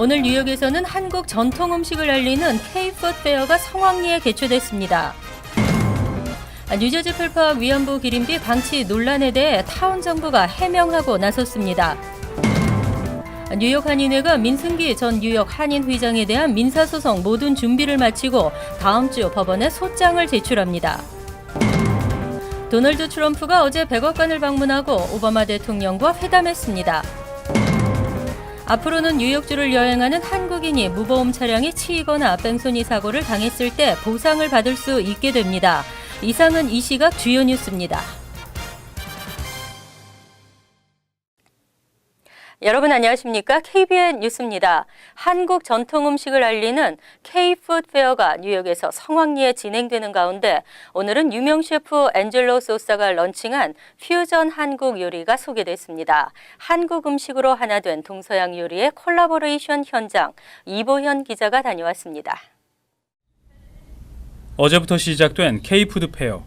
오늘 뉴욕에서는 한국 전통 음식을 알리는 K-푸드 페어가 성황리에 개최됐습니다. 뉴저지 펠파악 위안부 기림비 방치 논란에 대해 타운 정부가 해명하고 나섰습니다. 뉴욕 한인회가 민승기 전 뉴욕 한인회장에 대한 민사소송 모든 준비를 마치고 다음 주 법원에 소장을 제출합니다. 도널드 트럼프가 어제 백악관을 방문하고 오바마 대통령과 회담했습니다. 앞으로는 뉴욕주를 여행하는 한국인이 무보험 차량에 치이거나 뺑소니 사고를 당했을 때 보상을 받을 수 있게 됩니다. 이상은 이 시각 주요 뉴스입니다. 여러분 안녕하십니까? KBN 뉴스입니다. 한국 전통 음식을 알리는 K-푸드 페어가 뉴욕에서 성황리에 진행되는 가운데 오늘은 유명 셰프 앤젤로 소사가 런칭한 퓨전 한국 요리가 소개됐습니다. 한국 음식으로 하나 된 동서양 요리의 콜라보레이션 현장 이보현 기자가 다녀왔습니다. 어제부터 시작된 K-푸드 페어.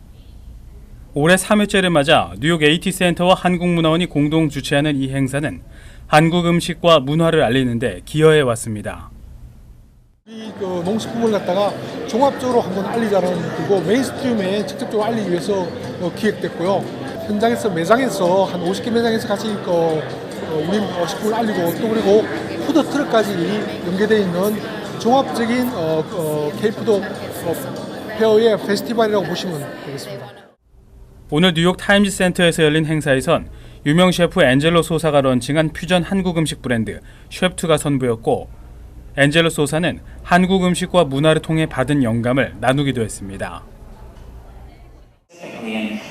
올해 3회째를 맞아 뉴욕 AT센터와 한국문화원이 공동 주최하는 이 행사는 한국 음식과 문화를 알리는 데 기여해 왔습니다. 이 농식품을 갖다가 종합적으로 한번 알리자는 그리고 메인스트림에 직접적으로 알리기 위해서 기획됐고요. 현장에서 매장에서 한 50개 매장에서 같이 우리 식품을 알리고 또 그리고 푸드 트럭까지 연계되어 있는 종합적인 K-푸드 페어의 페스티벌이라고 보시면 되겠습니다. 오늘 뉴욕 타임즈 센터에서 열린 행사에선 유명 셰프 앤젤로 소사가 런칭한 퓨전 한국 음식 브랜드 셰프트가 선보였고, 앤젤로 소사는 한국 음식과 문화를 통해 받은 영감을 나누기도 했습니다.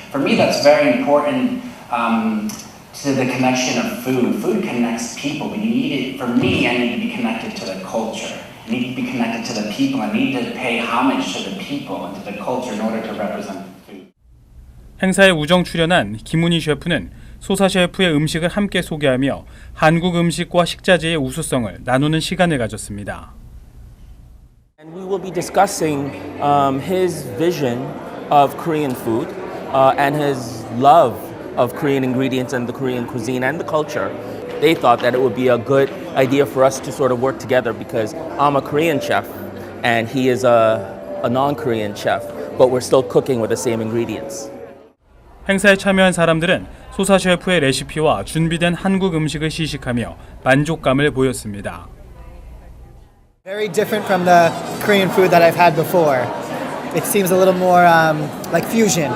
For me, that's very important to the connection of food. Food connects people. When you eat it, for me, I need to be connected to the culture. I need to be connected to the people. I need to pay homage to the people and to the culture in order to represent food. 행사에 우정 출연한 김은희 셰프는 소사 셰프의 음식을 함께 소개하며 한국 음식과 식자재의 우수성을 나누는 시간을 가졌습니다. And we will be discussing his vision of Korean food and his love of Korean ingredients and the Korean cuisine and the culture. They thought that it would be a good idea for us to sort of work together because I'm a Korean chef and he is a non-Korean chef, but we're still cooking with the same ingredients. 행사에 참여한 사람들은 소사 셰프의 레시피와 준비된 한국 음식을 시식하며 만족감을 보였습니다. Very different from the Korean food that I've had before. It seems a little more like fusion,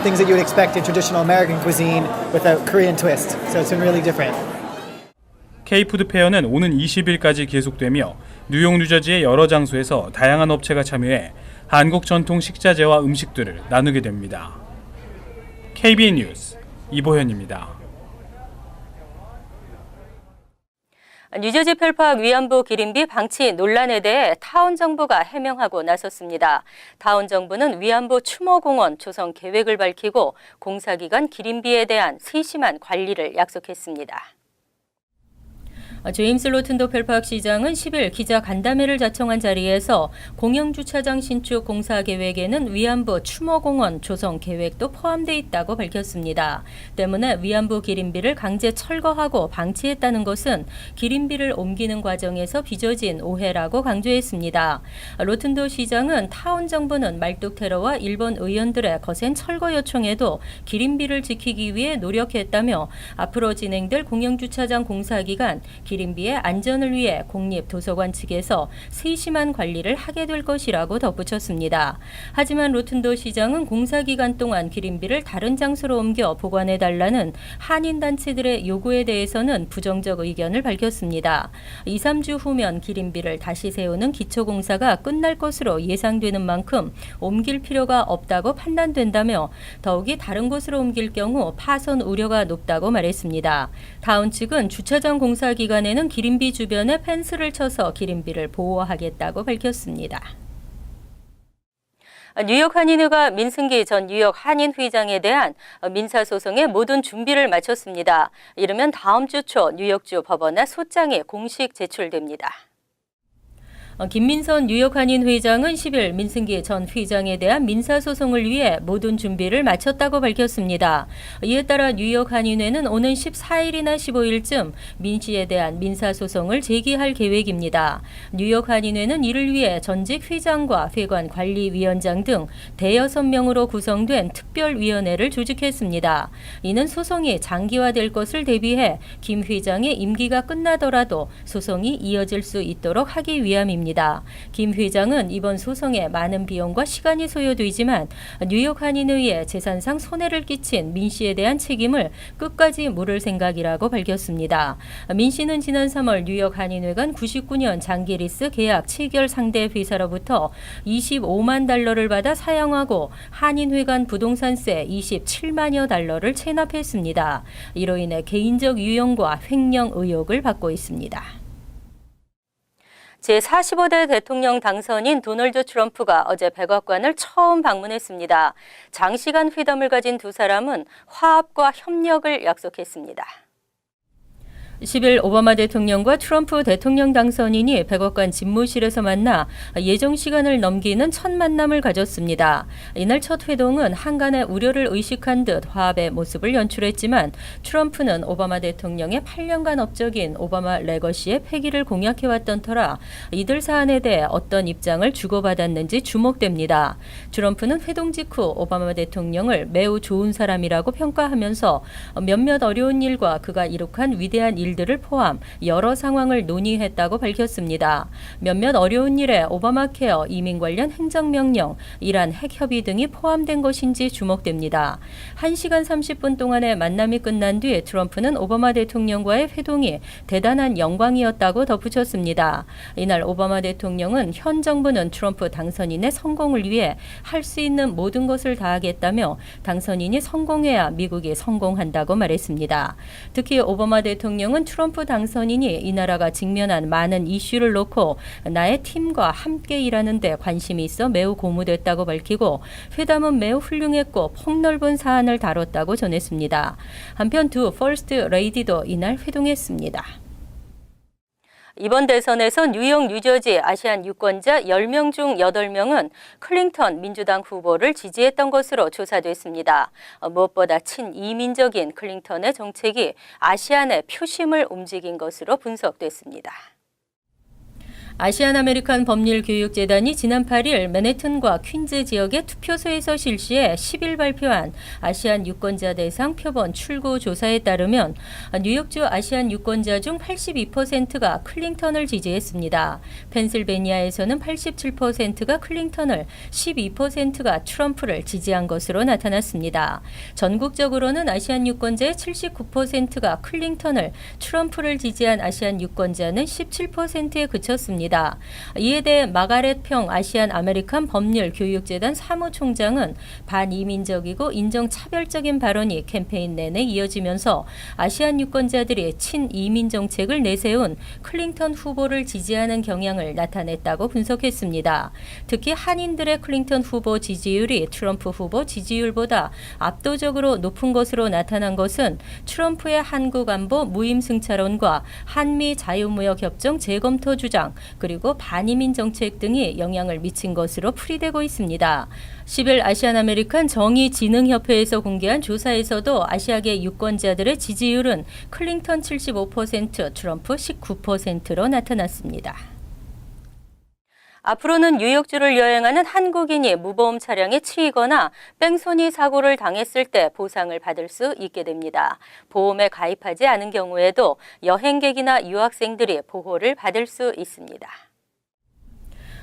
things that you would expect in traditional American cuisine with a Korean twist. So it's been really different. K-푸드 페어는 오는 20일까지 계속되며 뉴욕 뉴저지의 여러 장소에서 다양한 업체가 참여해 한국 전통 식자재와 음식들을 나누게 됩니다. KBN 뉴스 이보현입니다. 뉴저지 펠파악 위안부 기림비 방치 논란에 대해 타운 정부가 해명하고 나섰습니다. 타운 정부는 위안부 추모공원 조성 계획을 밝히고 공사기간 기림비에 대한 세심한 관리를 약속했습니다. 제임스 로튼도 펠파악 시장은 10일 기자 간담회를 자청한 자리에서 공영주차장 신축 공사 계획에는 위안부 추모공원 조성 계획도 포함돼 있다고 밝혔습니다. 때문에 위안부 기림비를 강제 철거하고 방치했다는 것은 기림비를 옮기는 과정에서 빚어진 오해라고 강조했습니다. 로튼도 시장은 타운 정부는 말뚝 테러와 일본 의원들의 거센 철거 요청에도 기림비를 지키기 위해 노력했다며 앞으로 진행될 공영주차장 공사 기간 기림비의 안전을 위해 공립도서관 측에서 세심한 관리를 하게 될 것이라고 덧붙였습니다. 하지만 로튼도 시장은 공사 기간 동안 기림비를 다른 장소로 옮겨 보관해달라는 한인단체들의 요구에 대해서는 부정적 의견을 밝혔습니다. 2, 3주 후면 기림비를 다시 세우는 기초공사가 끝날 것으로 예상되는 만큼 옮길 필요가 없다고 판단된다며 더욱이 다른 곳으로 옮길 경우 파손 우려가 높다고 말했습니다. 타운 측은 주차장 공사 기간에는 기림비 주변에 펜스를 쳐서 기림비를 보호하겠다고 밝혔습니다. 뉴욕 한인회가 민승기 전 뉴욕 한인회장에 대한 민사소송의 모든 준비를 마쳤습니다. 이르면 다음 주 초 뉴욕주 법원에 소장이 공식 제출됩니다. 김민선 뉴욕 한인 회장은 10일 민승기 전 회장에 대한 민사소송을 위해 모든 준비를 마쳤다고 밝혔습니다. 이에 따라 뉴욕 한인회는 오는 14일이나 15일쯤 민 씨에 대한 민사소송을 제기할 계획입니다. 뉴욕 한인회는 이를 위해 전직 회장과 회관 관리위원장 등 대여섯 명으로 구성된 특별위원회를 조직했습니다. 이는 소송이 장기화될 것을 대비해 김 회장의 임기가 끝나더라도 소송이 이어질 수 있도록 하기 위함입니다. 김 회장은 이번 소송에 많은 비용과 시간이 소요되지만 뉴욕 한인회에 재산상 손해를 끼친 민 씨에 대한 책임을 끝까지 물을 생각이라고 밝혔습니다. 민 씨는 지난 3월 뉴욕 한인회가 99년 장기 리스 계약 체결 상대 회사로부터 25만 달러를 받아 사용하고 한인회관 부동산세 27만여 달러를 체납했습니다. 이로 인해 개인적 유용과 횡령 의혹을 받고 있습니다. 제45대 대통령 당선인 도널드 트럼프가 어제 백악관을 처음 방문했습니다. 장시간 회담을 가진 두 사람은 화합과 협력을 약속했습니다. 10일 오바마 대통령과 트럼프 대통령 당선인이 백악관 집무실에서 만나 예정 시간을 넘기는 첫 만남을 가졌습니다. 이날 첫 회동은 한간의 우려를 의식한 듯 화합의 모습을 연출했지만 트럼프는 오바마 대통령의 8년간 업적인 오바마 레거시의 폐기를 공약해왔던 터라 이들 사안에 대해 어떤 입장을 주고받았는지 주목됩니다. 트럼프는 회동 직후 오바마 대통령을 매우 좋은 사람이라고 평가하면서 몇몇 어려운 일과 그가 이룩한 위대한 일들을 포함 여러 상황을 논의했다고 밝혔습니다. 몇몇 어려운 일에 오바마 케어, 이민 관련 행정명령, 이란 핵협의 등이 포함된 것인지 주목됩니다. 1시간 30분 동안의 만남이 끝난 뒤 트럼프는 오바마 대통령과의 회동이 대단한 영광이었다고 덧붙였습니다. 이날 오바마 대통령은 현 정부는 트럼프 당선인의 성공을 위해 할 수 있는 모든 것을 다하겠다며 당선인이 성공해야 미국이 성공한다고 말했습니다. 특히 오바마 대통령은 트럼프 당선인이 이 나라가 직면한 많은 이슈를 놓고 나의 팀과 함께 일하는 데 관심이 있어 매우 고무됐다고 밝히고 회담은 매우 훌륭했고 폭넓은 사안을 다뤘다고 전했습니다. 한편 두 퍼스트 레이디도 이날 회동했습니다. 이번 대선에서 뉴욕, 뉴저지 아시안 유권자 10명 중 8명은 클링턴 민주당 후보를 지지했던 것으로 조사됐습니다. 무엇보다 친이민적인 클링턴의 정책이 아시안의 표심을 움직인 것으로 분석됐습니다. 아시안 아메리칸 법률교육재단이 지난 8일 맨해튼과 퀸즈 지역의 투표소에서 실시해 10일 발표한 아시안 유권자 대상 표본 출구 조사에 따르면 뉴욕주 아시안 유권자 중 82%가 클링턴을 지지했습니다. 펜실베니아에서는 87%가 클링턴을, 12%가 트럼프를 지지한 것으로 나타났습니다. 전국적으로는 아시안 유권자의 79%가 클링턴을, 트럼프를 지지한 아시안 유권자는 17%에 그쳤습니다. 이에 대해 마가렛 평 아시안 아메리칸 법률교육재단 사무총장은 반이민적이고 인종차별적인 발언이 캠페인 내내 이어지면서 아시안 유권자들이 친이민 정책을 내세운 클링턴 후보를 지지하는 경향을 나타냈다고 분석했습니다. 특히 한인들의 클링턴 후보 지지율이 트럼프 후보 지지율보다 압도적으로 높은 것으로 나타난 것은 트럼프의 한국 안보 무임승차론과 한미 자유무역협정 재검토 주장, 그리고 반이민 정책 등이 영향을 미친 것으로 풀이되고 있습니다. 10일 아시안 아메리칸 정의진흥협회에서 공개한 조사에서도 아시아계 유권자들의 지지율은 클링턴 75%, 트럼프 19%로 나타났습니다. 앞으로는 뉴욕주를 여행하는 한국인이 무보험 차량에 치이거나 뺑소니 사고를 당했을 때 보상을 받을 수 있게 됩니다. 보험에 가입하지 않은 경우에도 여행객이나 유학생들이 보호를 받을 수 있습니다.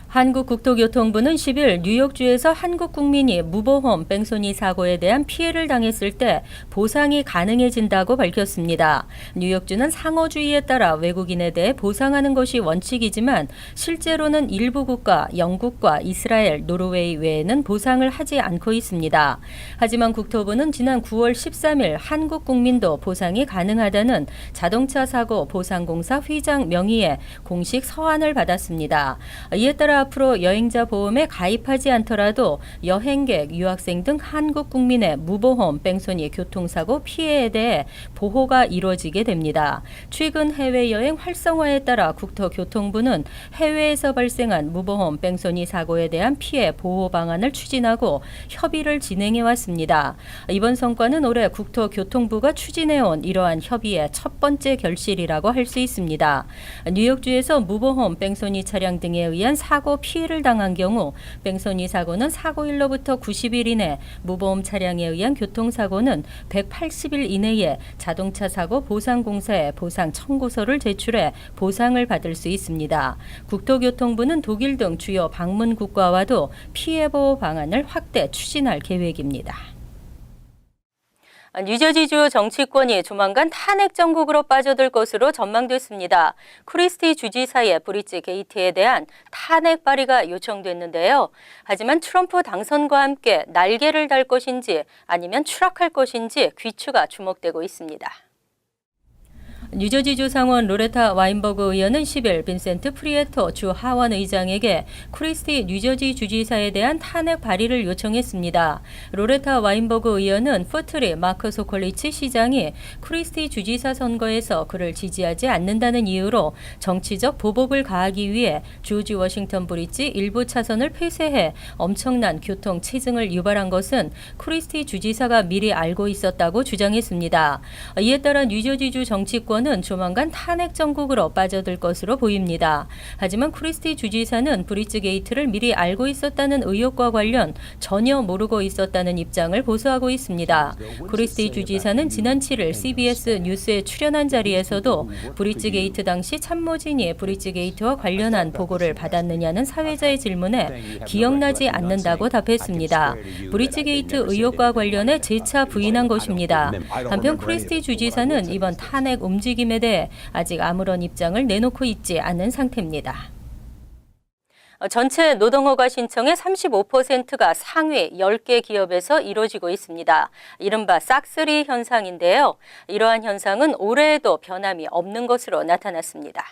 한국국토교통부는 10일 뉴욕주에서 한국 국민이 무보험 뺑소니 사고에 대한 피해를 당했을 때 보상이 가능해진다고 밝혔습니다. 뉴욕주는 상호주의에 따라 외국인에 대해 보상하는 것이 원칙이지만 실제로는 일부 국가, 영국과 이스라엘, 노르웨이 외에는 보상을 하지 않고 있습니다. 하지만 국토부는 지난 9월 13일 한국 국민도 보상이 가능하다는 자동차 사고 보상공사 회장 명의의 공식 서한을 받았습니다. 이에 따라 앞으로 여행자 보험에 가입하지 않더라도 여행객, 유학생 등 한국 국민의 무보험 뺑소니 교통사고 피해에 대해 보호가 이루어지게 됩니다. 최근 해외여행 활성화에 따라 국토교통부는 해외에서 발생한 무보험 뺑소니 사고에 대한 피해 보호 방안을 추진하고 협의를 진행해 왔습니다. 이번 성과는 올해 국토교통부가 추진해온 이러한 협의의 첫 번째 결실이라고 할 수 있습니다. 뉴욕주에서 무보험 뺑소니 차량 등에 의한 사고 피해를 당한 경우 뺑소니 사고는 사고일로부터 90일 이내, 무보험 차량에 의한 교통사고는 180일 이내에 자동차 사고 보상공사에 보상 청구서를 제출해 보상을 받을 수 있습니다. 국토교통부는 독일 등 주요 방문 국가와도 피해 보호 방안을 확대 추진할 계획입니다. 뉴저지주 정치권이 조만간 탄핵 정국으로 빠져들 것으로 전망됐습니다. 크리스티 주지사의 브릿지 게이트에 대한 탄핵 발의가 요청됐는데요. 하지만 트럼프 당선과 함께 날개를 달 것인지 아니면 추락할 것인지 귀추가 주목되고 있습니다. 뉴저지주 상원 로레타 와인버그 의원은 10일 빈센트 프리에토 주 하원 의장에게 크리스티 뉴저지 주지사에 대한 탄핵 발의를 요청했습니다. 로레타 와인버그 의원은 포트리 마크 소콜리치 시장이 크리스티 주지사 선거에서 그를 지지하지 않는다는 이유로 정치적 보복을 가하기 위해 조지 워싱턴 브리지 일부 차선을 폐쇄해 엄청난 교통 체증을 유발한 것은 크리스티 주지사가 미리 알고 있었다고 주장했습니다. 이에 따라 뉴저지주 정치권 은 조만간 탄핵 정국으로 빠져들 것으로 보입니다. 하지만 크리스티 주지사는 브릿지 게이트를 미리 알고 있었다는 의혹과 관련 전혀 모르고 있었다는 입장을 고수하고 있습니다. 크리스티 주지사는 지난 7일 CBS 뉴스에 출연한 자리에서도 브릿지 게이트 당시 참모진이 브릿지 게이트와 관련한 보고를 받았느냐는 사회자의 질문에 기억나지 않는다고 답했습니다. 브릿지 게이트 의혹과 관련해 재차 부인한 것입니다. 한편 크리스티 주지사는 이번 탄핵 움직임에 대해 아직 아무런 입장을 내놓고 있지 않은 상태입니다. 전체 노동허가 신청의 35%가 상위 10개 기업에서 이루어지고 있습니다. 이른바 싹쓸이 현상인데요. 이러한 현상은 올해에도 변함이 없는 것으로 나타났습니다.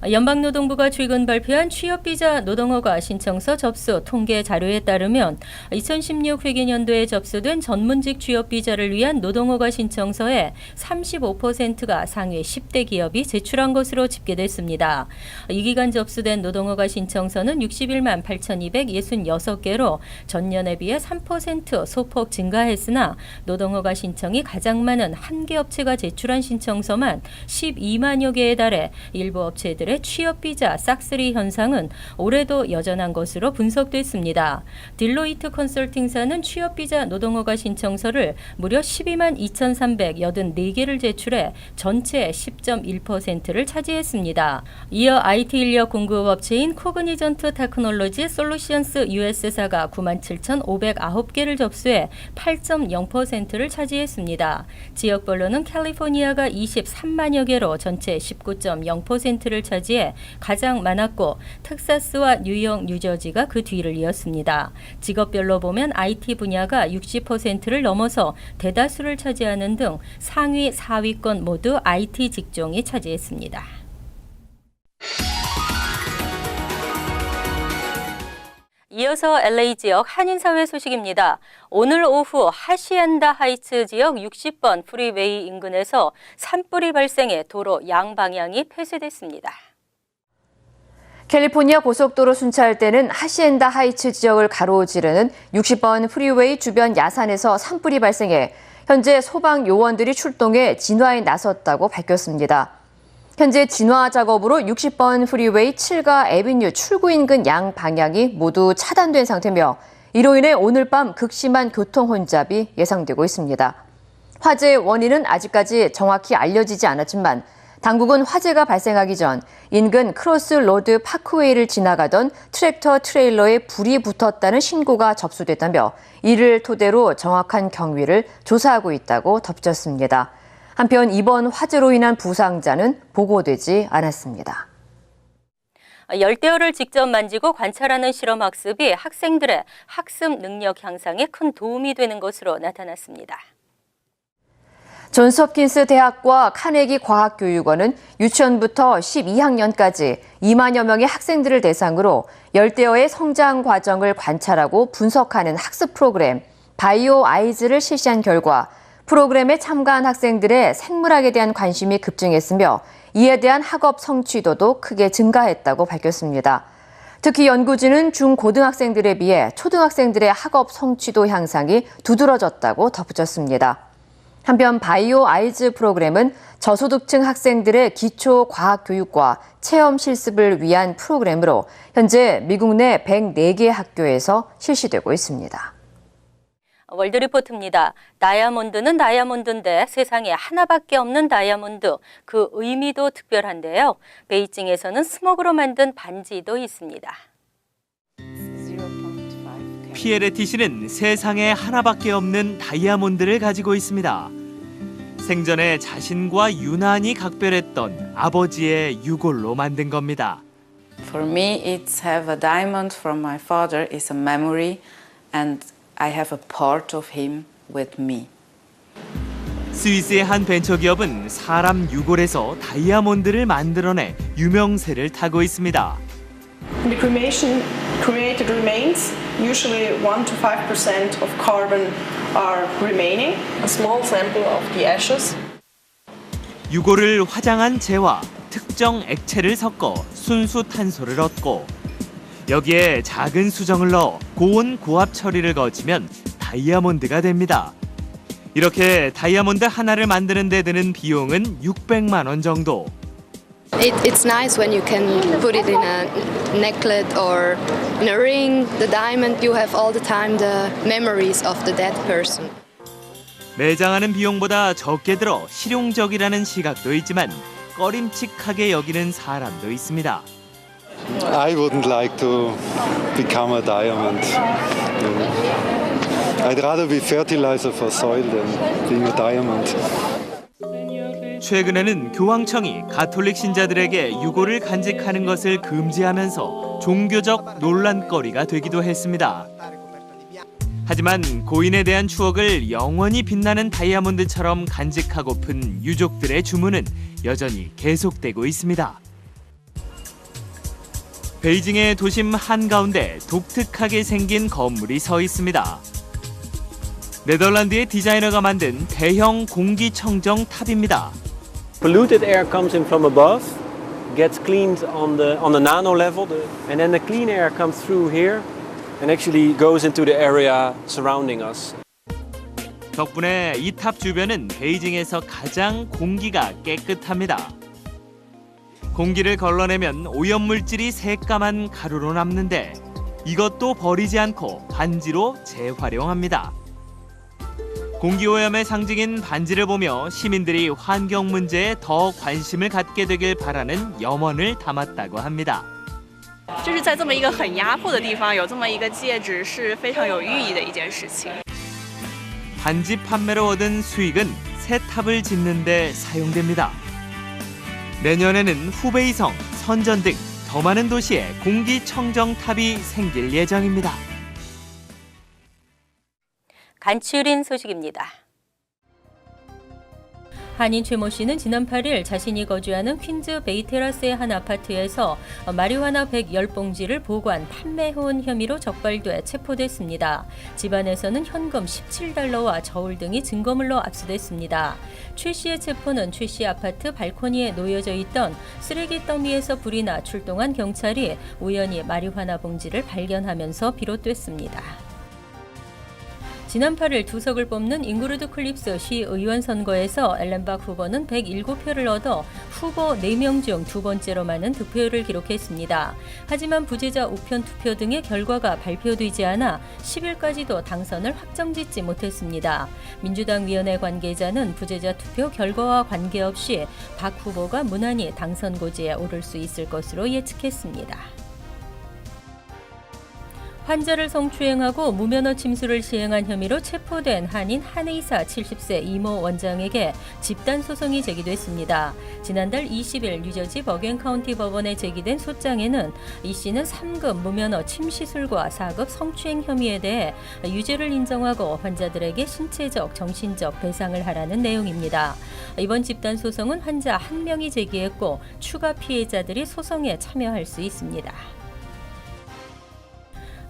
연방노동부가 최근 발표한 취업비자 노동허가 신청서 접수 통계 자료에 따르면 2016 회계년도에 접수된 전문직 취업비자를 위한 노동허가 신청서의 35%가 상위 10대 기업이 제출한 것으로 집계됐습니다. 이 기간 접수된 노동허가 신청서는 61만 8,266개로 전년에 비해 3% 소폭 증가했으나 노동허가 신청이 가장 많은 한 개 업체가 제출한 신청서만 12만여 개에 달해 일부 업체들의 취업비자 싹쓸이 현상은 올해도 여전한 것으로 분석됐습니다. 딜로이트 컨설팅사는 취업비자 노동허가 신청서를 무려 12만 2,384개를 제출해 전체의 10.1%를 차지했습니다. 이어 IT 인력 공급업체인 코그니전트 테크놀로지 솔루션스 US사가 97,509개를 접수해 8.0%를 차지했습니다. 지역별로는 캘리포니아가 23만여 개로 전체 19.0%를 차지해 가장 많았고 텍사스와 뉴욕, 뉴저지가 그 뒤를 이었습니다. 직업별로 보면 IT 분야가 60%를 넘어서 대다수를 차지하는 등 상위 4위권 모두 IT 직종이 차지했습니다. 이어서 LA 지역 한인사회 소식입니다. 오늘 오후 하시엔다 하이츠 지역 60번 프리웨이 인근에서 산불이 발생해 도로 양방향이 폐쇄됐습니다. 캘리포니아 고속도로 순찰대는 하시엔다 하이츠 지역을 가로지르는 60번 프리웨이 주변 야산에서 산불이 발생해 현재 소방 요원들이 출동해 진화에 나섰다고 밝혔습니다. 현재 진화 작업으로 60번 프리웨이 7가 애비뉴 출구 인근 양 방향이 모두 차단된 상태며 이로 인해 오늘 밤 극심한 교통 혼잡이 예상되고 있습니다. 화재의 원인은 아직까지 정확히 알려지지 않았지만 당국은 화재가 발생하기 전 인근 크로스 로드 파크웨이를 지나가던 트랙터 트레일러에 불이 붙었다는 신고가 접수됐다며 이를 토대로 정확한 경위를 조사하고 있다고 덧붙였습니다. 한편 이번 화재로 인한 부상자는 보고되지 않았습니다. 열대어를 직접 만지고 관찰하는 실험 학습이 학생들의 학습 능력 향상에 큰 도움이 되는 것으로 나타났습니다. 존스홉킨스 대학과 카네기 과학교육원은 유치원부터 12학년까지 2만여 명의 학생들을 대상으로 열대어의 성장 과정을 관찰하고 분석하는 학습 프로그램 바이오 아이즈를 실시한 결과 프로그램에 참가한 학생들의 생물학에 대한 관심이 급증했으며 이에 대한 학업 성취도도 크게 증가했다고 밝혔습니다. 특히 연구진은 중고등학생들에 비해 초등학생들의 학업 성취도 향상이 두드러졌다고 덧붙였습니다. 한편 바이오 아이즈 프로그램은 저소득층 학생들의 기초 과학 교육과 체험 실습을 위한 프로그램으로 현재 미국 내 104개 학교에서 실시되고 있습니다. 월드리포트입니다. 다이아몬드는 다이아몬드인데 세상에 하나밖에 없는 다이아몬드, 그 의미도 특별한데요. 베이징에서는 스모그로 만든 반지도 있습니다. 피에레티 씨는 세상에 하나밖에 없는 다이아몬드를 가지고 있습니다. 생전에 자신과 유난히 각별했던 아버지의 유골로 만든 겁니다. For me, it's have a diamond from my father is a memory, and I have a part of him with me. 스위스의 한 벤처기업은 사람 유골에서 다이아몬드를 만들어내 유명세를 타고 있습니다. The cremation cremated remains, usually 1 to 5% of carbon are remaining. A small sample of the ashes. 유골을 화장한 재와 특정 액체를 섞어 순수 탄소를 얻고 여기에 작은 수정을 넣어 고온 고압 처리를 거치면 다이아몬드가 됩니다. 이렇게 다이아몬드 하나를 만드는 데 드는 비용은 600만 원 정도. It's nice when you can put it in a necklace or in a ring. The diamond, you have all the time the memories of the dead person. 매장하는 비용보다 적게 들어 실용적이라는 시각도 있지만 꺼림칙하게 여기는 사람도 있습니다. I wouldn't like to become a diamond. I'd rather be fertilizer for soil than being a diamond. 최근에는 교황청이 가톨릭 신자들에게 유골을 간직하는 것을 금지하면서 종교적 논란거리가 되기도 했습니다. 하지만 고인에 대한 추억을 영원히 빛나는 다이아몬드처럼 간직하고픈 유족들의 주문은 여전히 계속되고 있습니다. 베이징의 도심 한가운데 독특하게 생긴 건물이 서 있습니다. 네덜란드의 디자이너가 만든 대형 공기청정 탑입니다. Polluted air comes in from above, gets cleaned on the nano level, and then the clean air comes through here and actually goes into the area surrounding us. 덕분에 이 탑 주변은 베이징에서 가장 공기가 깨끗합니다. 공기를 걸러내면 오염물질이 새까만 가루로 남는데 이것도 버리지 않고 반지로 재활용합니다. 공기오염의 상징인 반지를 보며 시민들이 환경 문제에 더 관심을 갖게 되길 바라는 염원을 담았다고 합니다. 就是在这么一个很压迫的地方有这么一个戒指是非常有寓意的一件事情. 반지 판매로 얻은 수익은 새 탑을 짓는 데 사용됩니다. 내년에는 후베이성, 선전 등 더 많은 도시에 공기청정탑이 생길 예정입니다. 간추린 소식입니다. 한인 최모 씨는 지난 8일 자신이 거주하는 퀸즈 베이테라스의 한 아파트에서 마리화나 110봉지를 보관, 판매해온 혐의로 적발돼 체포됐습니다. 집안에서는 현금 17달러와 저울 등이 증거물로 압수됐습니다. 최 씨의 체포는 최 씨 아파트 발코니에 놓여져 있던 쓰레기 더미에서 불이 나 출동한 경찰이 우연히 마리화나 봉지를 발견하면서 비롯됐습니다. 지난 8일 두석을 뽑는 잉그루드 클립스 시의원 선거에서 엘렌박 후보는 107표를 얻어 후보 4명 중 두 번째로 많은 득표율을 기록했습니다. 하지만 부재자 우편 투표 등의 결과가 발표되지 않아 10일까지도 당선을 확정짓지 못했습니다. 민주당 위원회 관계자는 부재자 투표 결과와 관계없이 박 후보가 무난히 당선 고지에 오를 수 있을 것으로 예측했습니다. 환자를 성추행하고 무면허 침수를 시행한 혐의로 체포된 한인 한의사 70세 이모 원장에게 집단 소송이 제기됐습니다. 지난달 20일 뉴저지 버겐 카운티 법원에 제기된 소장에는 이 씨는 3급 무면허 침시술과 4급 성추행 혐의에 대해 유죄를 인정하고 환자들에게 신체적, 정신적 배상을 하라는 내용입니다. 이번 집단 소송은 환자 1명이 제기했고 추가 피해자들이 소송에 참여할 수 있습니다.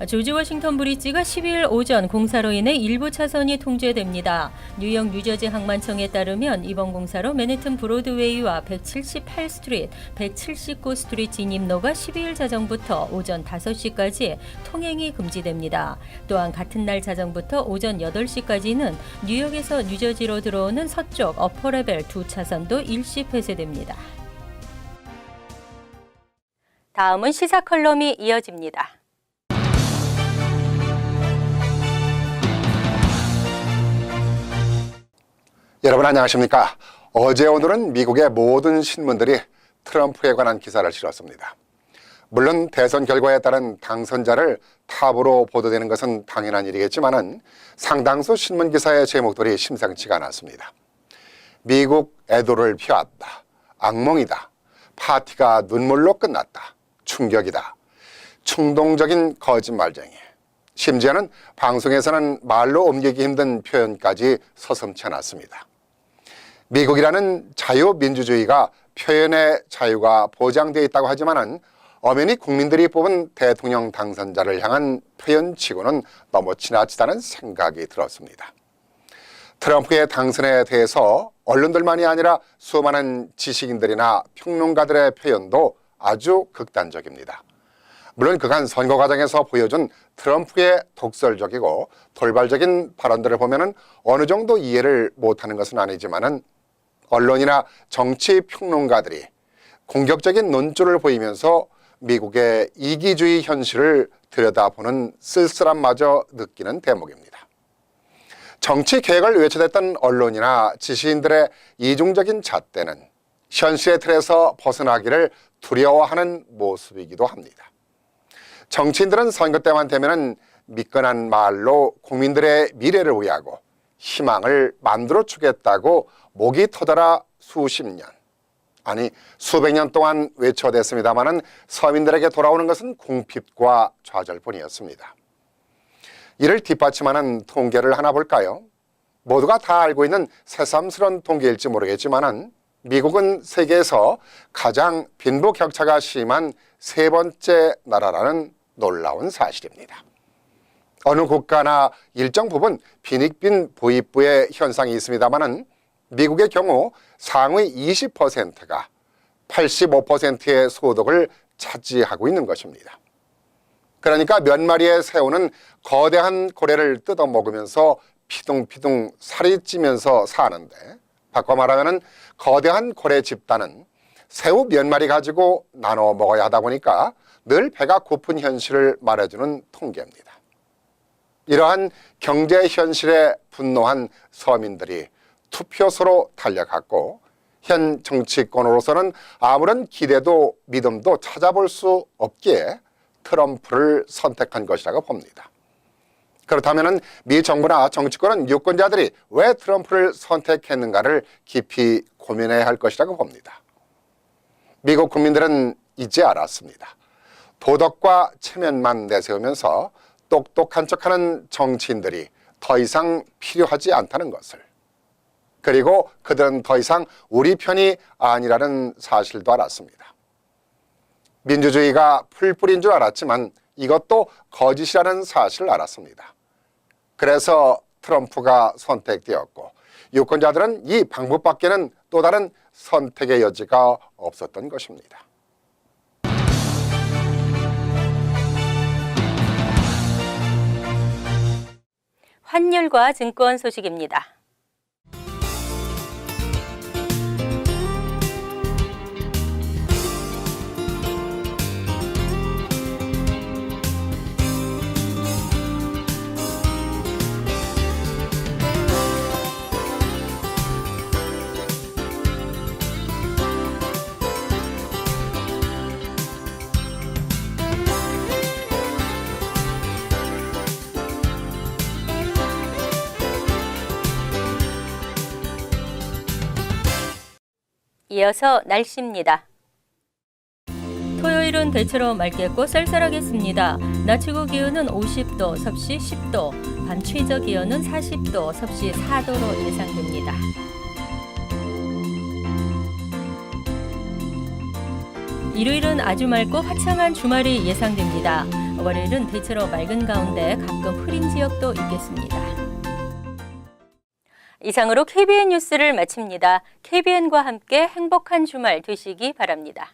조지 워싱턴 브리지가 12일 오전 공사로 인해 일부 차선이 통제됩니다. 뉴욕 뉴저지 항만청에 따르면 이번 공사로 맨해튼 브로드웨이와 178스트리트, 179스트리트 진입로가 12일 자정부터 오전 5시까지 통행이 금지됩니다. 또한 같은 날 자정부터 오전 8시까지는 뉴욕에서 뉴저지로 들어오는 서쪽 어퍼레벨 2차선도 일시 폐쇄됩니다. 다음은 시사 컬럼이 이어집니다. 여러분 안녕하십니까? 어제 오늘은 미국의 모든 신문들이 트럼프에 관한 기사를 실었습니다. 물론 대선 결과에 따른 당선자를 탑으로 보도되는 것은 당연한 일이겠지만은 상당수 신문 기사의 제목들이 심상치가 않았습니다. 미국 애도를 피웠다. 악몽이다. 파티가 눈물로 끝났다. 충격이다. 충동적인 거짓말쟁이. 심지어는 방송에서는 말로 옮기기 힘든 표현까지 서슴지 않았습니다. 미국이라는 자유민주주의가 표현의 자유가 보장되어 있다고 하지만은 엄연히 국민들이 뽑은 대통령 당선자를 향한 표현치고는 너무 지나치다는 생각이 들었습니다. 트럼프의 당선에 대해서 언론들만이 아니라 수많은 지식인들이나 평론가들의 표현도 아주 극단적입니다. 물론 그간 선거 과정에서 보여준 트럼프의 독설적이고 돌발적인 발언들을 보면은 어느 정도 이해를 못하는 것은 아니지만은 언론이나 정치 평론가들이 공격적인 논조를 보이면서 미국의 이기주의 현실을 들여다보는 쓸쓸함마저 느끼는 대목입니다. 정치 개혁을 외쳐댔던 언론이나 지식인들의 이중적인 잣대는 현실의 틀에서 벗어나기를 두려워하는 모습이기도 합니다. 정치인들은 선거 때만 되면은 미끈한 말로 국민들의 미래를 위하고 희망을 만들어 주겠다고 목이 터져라 수십 년, 아니 수백 년 동안 외쳐댔습니다마는 서민들에게 돌아오는 것은 궁핍과 좌절뿐이었습니다. 이를 뒷받침하는 통계를 하나 볼까요? 모두가 다 알고 있는 새삼스러운 통계일지 모르겠지만은 미국은 세계에서 가장 빈부 격차가 심한 세 번째 나라라는 놀라운 사실입니다. 어느 국가나 일정 부분 빈익빈 부익부의 현상이 있습니다마는 미국의 경우 상위 20%가 85%의 소득을 차지하고 있는 것입니다. 그러니까 몇 마리의 새우는 거대한 고래를 뜯어먹으면서 피둥피둥 살이 찌면서 사는데, 바꿔 말하면 거대한 고래 집단은 새우 몇 마리 가지고 나눠 먹어야 하다 보니까 늘 배가 고픈 현실을 말해주는 통계입니다. 이러한 경제 현실에 분노한 서민들이 투표소로 달려갔고 현 정치권으로서는 아무런 기대도 믿음도 찾아볼 수 없기에 트럼프를 선택한 것이라고 봅니다. 그렇다면 미 정부나 정치권은 유권자들이 왜 트럼프를 선택했는가를 깊이 고민해야 할 것이라고 봅니다. 미국 국민들은 이제 알았습니다. 도덕과 체면만 내세우면서 똑똑한 척하는 정치인들이 더 이상 필요하지 않다는 것을, 그리고 그들은 더 이상 우리 편이 아니라는 사실도 알았습니다. 민주주의가 풀뿌리인 줄 알았지만 이것도 거짓이라는 사실을 알았습니다. 그래서 트럼프가 선택되었고 유권자들은 이 방법밖에는 또 다른 선택의 여지가 없었던 것입니다. 환율과 증권 소식입니다. 이어서 날씨입니다. 토요일은 대체로 맑겠고 쌀쌀하겠습니다. 낮 최고 기온은 50도, 섭씨 10도, 밤 최저 기온은 40도, 섭씨 4도로 예상됩니다. 일요일은 아주 맑고 화창한 주말이 예상됩니다. 월요일은 대체로 맑은 가운데 가끔 흐린 지역도 있겠습니다. 이상으로 KBN 뉴스를 마칩니다. KBN과 함께 행복한 주말 되시기 바랍니다.